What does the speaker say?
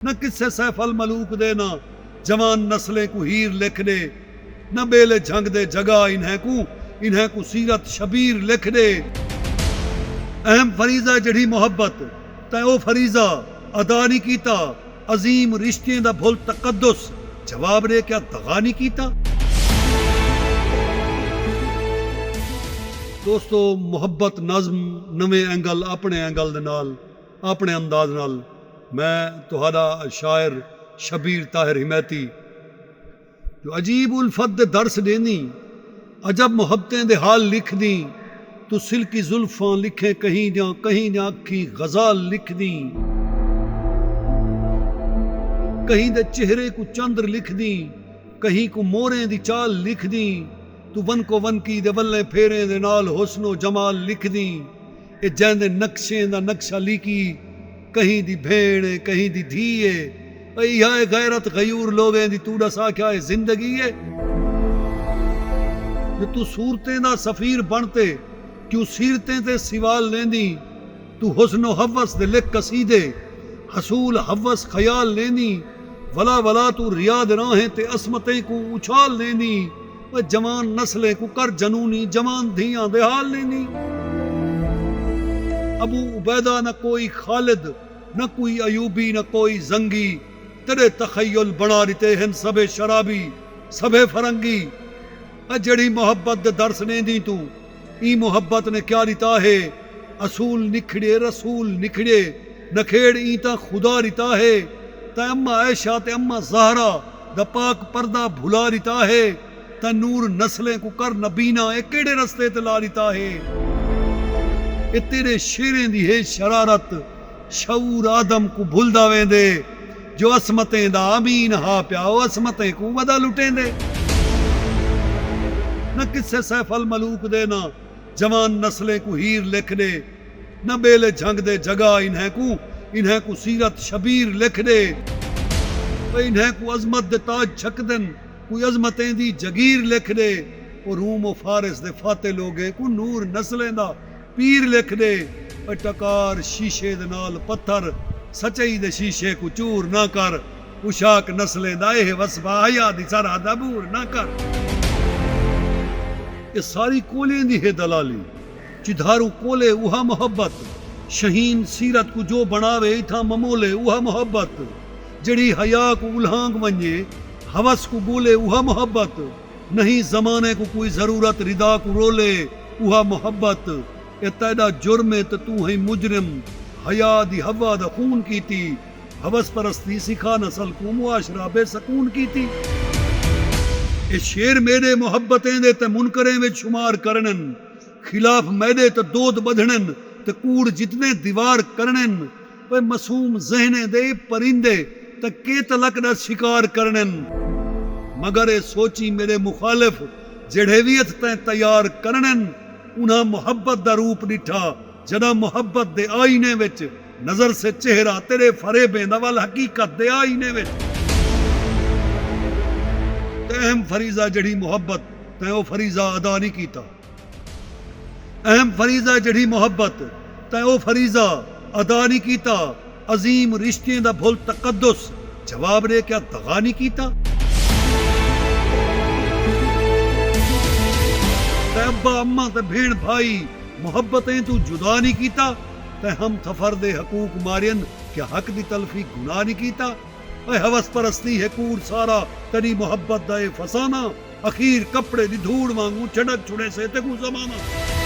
نہ کسے سیف الملوک دے نہ جوان نسلیں کو ہیر لکھ دے، نہ بیلے جھنگ دے جگہ انہیں کو سیرت شبیر لکھ دے۔ اہم فریضہ جڑی محبت تے او فریضہ ادا نہیں کیتا، عظیم رشتے دا بھول تقدس جواب دے کیا دغا نہیں کیتا۔ دوستو محبت نظم نویں اینگل اپنے اینگل دے نال اپنے انداز نال میں تہاڈا شاعر شبیر طاہر حمایتی جو عجیب الفت دے درس دینی عجب محبتیں دے حال لکھ دی تو سلکی زلفاں لکھے کہیں جاں اکھی غزال لکھ دی، کہیں دے چہرے کو چندر لکھ دی، کہیں کو موریں دی چال لکھ دی، تو ون کو ون کی دے ولے پھیرے دے نال حسن و جمال لکھ دی، اے جین دے نقشے دا نقشہ لکھی کہیں دی بھیڑ کہیں دی دھیے، اے غیرت غیور لوگیں دی تو دسا کیا ہے زندگی ہے۔ جو تو صورتیں دا سفیر بنتے کیوں سیرتیں تے سوال لیندی، تو حسن و حوث دے لکھ قصیدے حصول حوث خیال لیندی، ولا تو ریاض راہیں تے عصمتیں کو اچھال لیندی، وہ جوان نسلیں کو کر جنونی جوان دھیاں دے حال لیندی۔ ابو عبیدہ نہ کوئی خالد نہ کوئی ایوبی نہ کوئی زنگی، تیرے تخیل بنا دیتے ہیں سبے شرابی سبے فرنگی۔ جڑی محبت دے درس نہیں دی تو ای محبت نے کیا دیتا ہے، اصول نکھڑے رسول نکھڑے نکھیڑ ای تا خدا دیتا ہے، تا اما عائشہ تے اما زہرا دا پاک پردہ بھلا دیتا ہے، تا نور نسلیں کو کر نبینا اے کیڑے رستے تے لا دیتا ہے۔ اے تیرے شیریں دی ہے شرارت شعور آدم کو بھول دا ویندے، جو عصمتیں دا امین ہا پیا او عصمتیں کو ودا لٹیں دے۔ نہ کسے سیف الملوک دے نہ جوان نسلیں کو ہیر لکھ دے، نہ بیلے جھنگ دے جگہ انہیں کو سیرت شبیر لکھ دے، انہیں کو عظمت دے تاج چھک دن کوئی عظمتیں دی جگیر لکھ دے، اور روم و فارس دے فاتح لوگیں کو نور نسلیں دا پیر لکھ دے، ٹکار شیشے دے نال پتھر سچائی دے شیشے کو چور نہ کر، اشاک نسلیں دا اے وصفہ حیا دی سرحد عبور نہ کر۔ یہ ساری کولیں دی ہے دلالی چدھارو کولے اوہا محبت، شہین سیرت کو جو بناوے ایتھا ممولے اوہا محبت، جڑی حیا کو الہانگ ونجے حوث کو گولے اوہا محبت، نہیں زمانے کو کوئی ضرورت ردا کو رولے اوہا محبت، اے تیدا جرم تے تو ہے مجرم حیا دی ہوا دا خون کیتی، حوث پرستی سکھا نسل کو معاشرہ بے سکون کیتی۔ اے شیر میرے محبتیں دے تے منکریں وچ شمار کرنن، خلاف میدے تے دود بدھنن تے کوڑ جتنے دیوار کرنن، وہ معصوم ذہنے دے پرندے تے کے تلک دا شکار کرنن، مگر اے سوچی میرے مخالف جڑھیویت تے تیار کرنن، انہاں محبت دا روپ ڈٹھا جدا محبت دے آئینے وچ نظر سے چہرہ تیرے فریبیں دا وال حقیقت دے آئینے وچ۔ تے اہم فریضہ جڑی محبت تے او فریضہ ادا نہیں کیتا، اہم فریضہ جڑی محبت تے او فریضہ ادا نہیں کیتا، عظیم رشتے دا بھول تقدس جواب دے کیا دغا نہیں کیتا۔ تے ابا اما تے بھین بھائی محبتیں تو جدا نہیں کیتا، تے ہم تفر دے حقوق مارین کیا حق دی تلفی گناہ نہیں کیتا، اے حوث پرستی ہے کوڑ سارا تری محبت دا فسانہ، اخیر کپڑے دی دھوڑ مانگوں چھڑک چھڑے سے تے کو زمانہ۔